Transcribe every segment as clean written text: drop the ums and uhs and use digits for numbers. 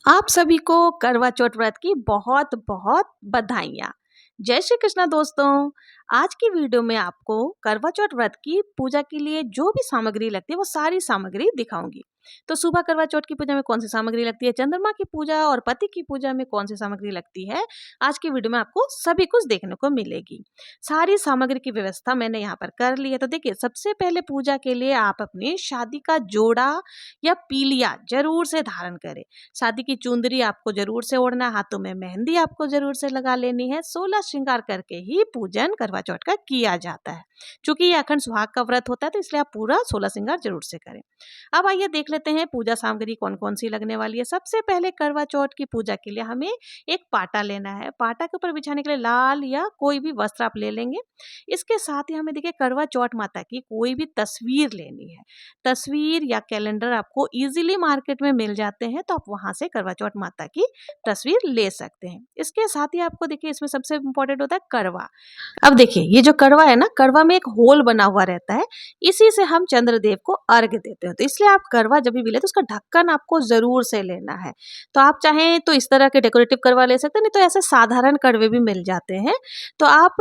आप सभी को करवा चौथ व्रत की बहुत बहुत बधाइयाँ। जय श्री कृष्णा दोस्तों। आज की वीडियो में आपको करवा चौथ व्रत की पूजा के लिए जो भी सामग्री लगती है वो सारी सामग्री दिखाऊंगी। तो सुबह करवा चौथ की पूजा में कौन सी सामग्री लगती है, चंद्रमा की पूजा और पति की पूजा में कौन सी सामग्री लगती है, आज की वीडियो में आपको सभी कुछ देखने को मिलेगी। सारी सामग्री की व्यवस्था मैंने यहाँ पर कर ली है। तो देखिए, सबसे पहले पूजा के लिए आप अपनी शादी का जोड़ा या पीलिया जरूर से धारण करें। शादी की चुंदरी आपको जरूर से ओढ़ना, हाथों में मेहंदी आपको जरूर से लगा लेनी है। 16 श्रृंगार करके ही पूजन करवा चौथ का किया जाता है। चूंकि ये अखंड सुहाग का व्रत होता है तो इसलिए आप पूरा 16 श्रृंगार जरूर से करें। अब आइए देख लेते हैं पूजा सामग्री कौन कौन सी लगने वाली है। सबसे पहले करवा चौथ की पूजा के लिए हमें एक पाटा लेना है। पाटा के ऊपर बिछाने के लिए लाल या कोई भी वस्त्र आप ले लेंगे। इसके साथ ही हमें देखिए करवा चौथ माता की कोई भी तस्वीर लेनी है। तस्वीर या कैलेंडर आपको इजीली मार्केट में मिल जाते हैं, तो आप वहां से करवा चौथ माता की तस्वीर ले सकते हैं। इसके साथ ही आपको देखिए इसमें सबसे इंपॉर्टेंट होता है करवा। अब देखिए, ये जो करवा है ना, करवा में एक होल बना हुआ रहता है, इसी से हम चंद्रदेव को अर्घ्य देते हैं। तो इसलिए आप करवा जब भी ले तो उसका ढक्कन आपको जरूर से लेना है। तो आप चाहें तो इस तरह के डेकोरेटिव करवा ले सकते हैं, नहीं तो ऐसे साधारण कड़वे भी मिल जाते हैं। तो आप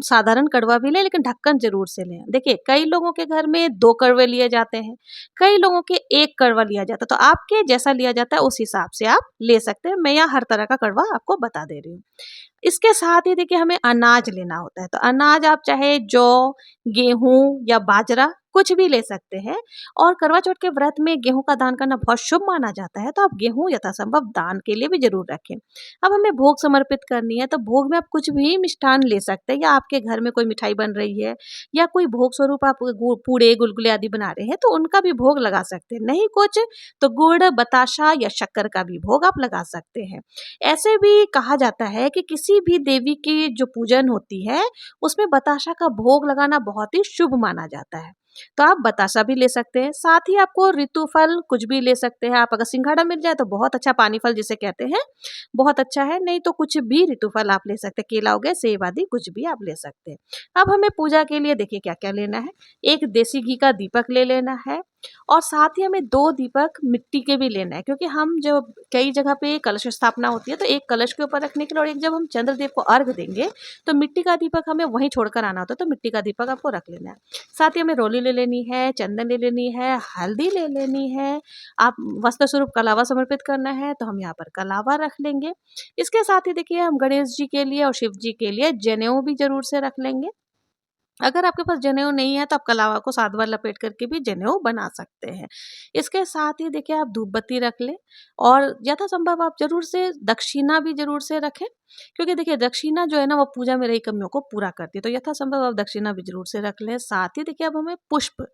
साधारण कड़वा भी लें, लेकिन ढक्कन जरूर से लें। देखिए, कई लोगों के घर में 2 कड़वे लिए जाते हैं, कई लोगों के 1 कड़वा लिया जाता है। तो आपके जैसा लिया जाता है उस हिसाब से आप ले सकते हैं। मैं यहाँ हर तरह का कड़वा आपको बता दे रही हूँ। इसके साथ ही देखिए, हमें अनाज लेना होता है। तो अनाज आप चाहे जौ, गेहूं या बाजरा कुछ भी ले सकते हैं। और करवा चौथ के व्रत में गेहूं का दान करना बहुत शुभ माना जाता है, तो आप गेहूं यथासंभव दान के लिए भी जरूर रखें। अब हमें भोग समर्पित करनी है, तो भोग में आप कुछ भी मिष्ठान ले सकते हैं, या आपके घर में कोई मिठाई बन रही है या कोई भोग स्वरूप आप पूड़े गुलगुले आदि बना रहे हैं तो उनका भी भोग लगा सकते हैं। नहीं कुछ तो गुड़, बताशा या शक्कर का भी भोग आप लगा सकते हैं। ऐसे भी कहा जाता है कि किसी भी देवी की जो पूजन होती है उसमें बताशा का भोग लगाना बहुत ही शुभ माना जाता है। तो आप बताशा भी ले सकते हैं। साथ ही आपको ऋतु फल कुछ भी ले सकते हैं। आप अगर सिंघाड़ा मिल जाए तो बहुत अच्छा, पानी फल जिसे कहते हैं, बहुत अच्छा है। नहीं तो कुछ भी ऋतु फल आप ले सकते हैं, केला हो गया, सेब आदि कुछ भी आप ले सकते हैं। अब हमें पूजा के लिए देखिए क्या क्या लेना है। एक देसी घी का दीपक ले लेना है, और साथ ही हमें 2 दीपक मिट्टी के भी लेना है, क्योंकि हम जब कई जगह पे कलश स्थापना होती है तो एक कलश के ऊपर रखने के लिए और एक जब हम चंद्रदेव को अर्घ देंगे तो मिट्टी का दीपक हमें वहीं छोड़कर आना होता है। तो मिट्टी का दीपक आपको रख लेना है। साथ ही हमें रोली ले लेनी है, चंदन ले लेनी है, हल्दी ले लेनी है। आप वस्त्र स्वरूप कलावा समर्पित करना है तो हम यहाँ पर कलावा रख लेंगे। इसके साथ ही देखिए, हम गणेश जी के लिए और शिव जी के लिए जनेऊ भी जरूर से रख लेंगे। अगर आपके पास जनेऊ नहीं है तो आप कलावा को सात बार लपेट करके भी जनेऊ बना सकते हैं। इसके साथ ही देखिए, आप धूप बत्ती रख लें, और यथासंभव आप जरूर से दक्षिणा भी जरूर से रखें, क्योंकि देखिए दक्षिणा जो है ना वो पूजा में रही कमियों को पूरा करती है। तो यथासंभव आप दक्षिणा भी जरूर से रख लें। साथ ही देखिए, अब हमें पुष्प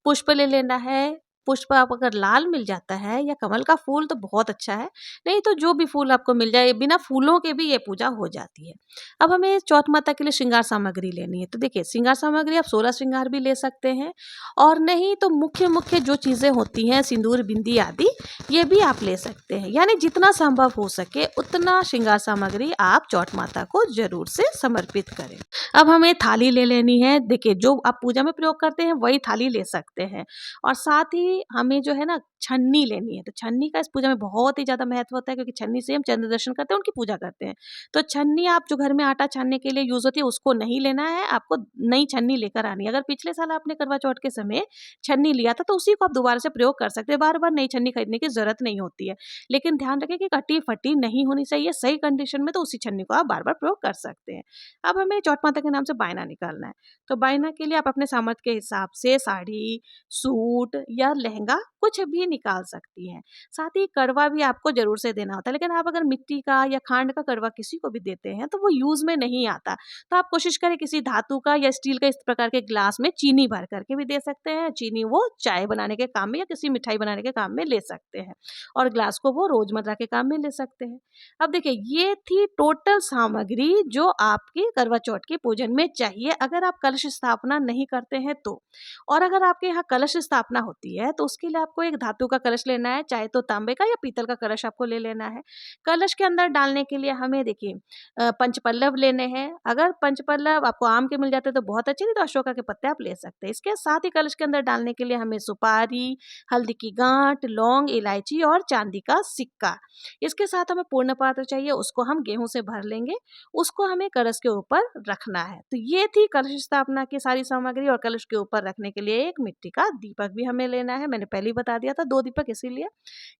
पुष्प ले लेना है। पुष्प आप अगर लाल मिल जाता है या कमल का फूल तो बहुत अच्छा है, नहीं तो जो भी फूल आपको मिल जाए, बिना फूलों के भी ये पूजा हो जाती है। अब हमें चौथ माता के लिए श्रृंगार सामग्री लेनी है। तो देखिए, श्रृंगार सामग्री आप 16 श्रृंगार भी ले सकते हैं, और नहीं तो मुख्य मुख्य जो चीज़ें होती हैं, सिंदूर, बिंदी आदि, ये भी आप ले सकते हैं। यानी जितना संभव हो सके उतना श्रृंगार सामग्री आप चौथ माता को जरूर से समर्पित करें। अब हमें थाली ले लेनी है। देखिए, जो आप पूजा में प्रयोग करते हैं वही थाली ले सकते हैं। और साथ ही हमें जो है ना छन्नी लेनी है। तो छन्नी का इस पूजा में बहुत ही ज़्यादा महत्व होता है, क्योंकि छन्नी से हम चंद्र दर्शन करते हैं, उनकी पूजा करते हैं। तो छन्नी आप जो घर में आटा छानने के लिए यूज़ होती है उसको नहीं लेना है, आपको नई छन्नी लेकर आनी है। अगर पिछले साल आपने करवा चौथ के समय छन्नी लिया था तो उसी को आप दोबारा से प्रयोग कर सकते हैं। बार-बार नई छन्नी खरीदने की ज़रूरत नहीं होती है। लेकिन ध्यान रखें कि कटी-फटी नहीं होनी चाहिए, सही कंडीशन में, तो उसी छन्नी को आप बार-बार प्रयोग कर सकते हैं। अब हमें चौथ माता के नाम से बायना निकालना है। तो बायना के लिए आप अपने सामर्थ्य के हिसाब से साड़ी, सूट या लहंगा कुछ भी निकाल सकती हैं। साथ ही कड़वा भी आपको ज़रूर से देना होता है, लेकिन आप अगर मिट्टी का या खांड का कड़वा किसी को भी देते हैं तो वो यूज़ में नहीं आता। तो आप कोशिश करें किसी धातु का या स्टील का इस प्रकार के ग्लास में चीनी भर करके भी दे सकते हैं। चीनी वो चाय बनाने के काम में या किसी मिठाई बनाने के काम में ले सकते हैं, और ग्लास को वो रोज़मर्रा के काम में ले सकते हैं। अब देखिए, ये थी टोटल सामग्री जो आपके करवा चौथ के पूजन में चाहिए, अगर आप कलश स्थापना नहीं करते हैं तो। और अगर आपके यहाँ कलश स्थापना होती है तो उसके लिए आप आपको एक धातु का कलश लेना है, चाहे तो तांबे का या पीतल का कलश आपको ले लेना है। कलश के अंदर डालने के लिए हमें देखिए पंचपल्लव लेने हैं। अगर पंचपल्लव आपको आम के मिल जाते हैं तो बहुत अच्छे, नहीं तो अशोका के पत्ते आप ले सकते हैं। इसके साथ ही कलश के अंदर डालने के लिए हमें सुपारी, हल्दी की गांठ, लौंग, इलायची और चांदी का सिक्का। इसके साथ हमें पूर्ण पात्र चाहिए, उसको हम गेहूं से भर लेंगे, उसको हमें कलश के ऊपर रखना है। तो ये थी कलश स्थापना की सारी सामग्री। और कलश के ऊपर रखने के लिए एक मिट्टी का दीपक भी हमें लेना है। मैंने पहले ही बता दिया था 2 दीपक इसीलिए।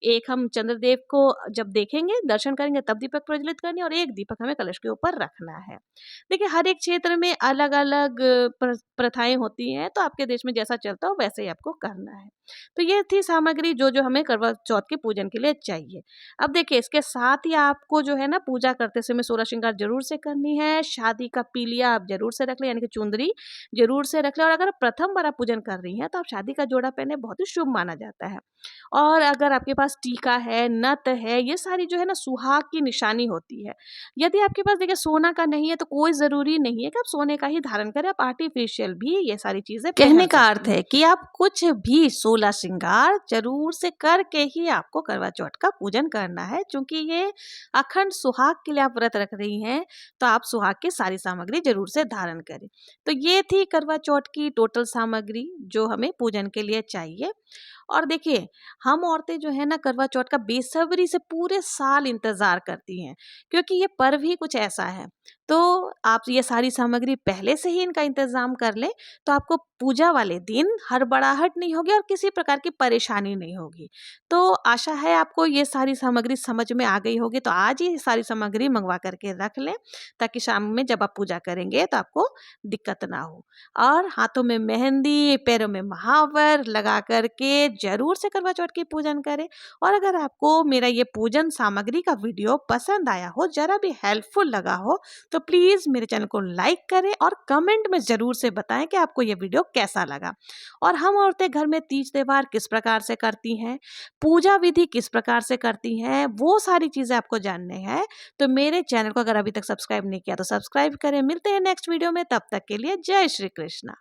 एक हम चंद्रदेव को जब देखेंगे, दर्शन करेंगे तब दीपक प्रज्वलित करनी है, और एक दीपक हमें कलश के ऊपर रखना है। देखिए हर एक क्षेत्र में अलग अलग प्रथाएं होती हैं, तो आपके देश में जैसा चलता हो वैसे ही आपको करना है। तो ये थी सामग्री जो जो हमें करवा चौथ के पूजन के लिए चाहिए। अब देखिए इसके साथ ही आपको जो है ना पूजा करते समय सोलह श्रृंगार जरूर से करनी है। शादी का पीलिया आप जरूर से रख लें, यानी कि चुंदरी जरूर से रख लें। और अगर प्रथम बार आप पूजन कर रही हैं तो आप शादी का जोड़ा पहने, बहुत ही शुभ माना जाता है। और अगर आपके पास टीका है, नथ है, ये सारी जो है ना सुहाग की निशानी होती है। यदि आपके पास देखिए सोना का नहीं है तो कोई जरूरी नहीं है कि आप सोने का ही धारण करें, आप आर्टिफिशियल भी ये सारी चीजें कहने का अर्थ है कि आप कुछ भी 16 श्रृंगार जरूर से करके ही आपको करवा चौथ का पूजन करना है। क्योंकि ये अखंड सुहाग के लिए आप व्रत रख रही हैं, तो आप सुहाग की सारी सामग्री जरूर से धारण करें। तो ये थी करवा चौथ की टोटल सामग्री जो हमें पूजन के लिए चाहिए। और देखिए हम औरतें जो है ना करवा चौथ का बेसब्री से पूरे साल इंतजार करती हैं, क्योंकि ये पर्व ही कुछ ऐसा है। तो आप ये सारी सामग्री पहले से ही इनका इंतजाम कर लें, तो आपको पूजा वाले दिन हड़बड़ाहट नहीं होगी और किसी प्रकार की परेशानी नहीं होगी। तो आशा है आपको ये सारी सामग्री समझ में आ गई होगी। तो आज ही सारी सामग्री मंगवा करके रख लें, ताकि शाम में जब आप पूजा करेंगे तो आपको दिक्कत ना हो। और हाथों में मेहंदी, पैरों में महावर लगा करके जरूर से करवा चौथ की पूजन करें। और अगर आपको मेरा ये पूजन सामग्री का वीडियो पसंद आया हो, जरा भी हेल्पफुल लगा हो, तो प्लीज मेरे चैनल को लाइक करें और कमेंट में जरूर से बताएं कि आपको ये वीडियो कैसा लगा। और हम औरतें घर में तीज त्योहार किस प्रकार से करती हैं, पूजा विधि किस प्रकार से करती हैं, वो सारी चीजें आपको जानने हैं, तो मेरे चैनल को अगर अभी तक सब्सक्राइब नहीं किया तो सब्सक्राइब करें। मिलते हैं नेक्स्ट वीडियो में, तब तक के लिए जय श्री कृष्णा।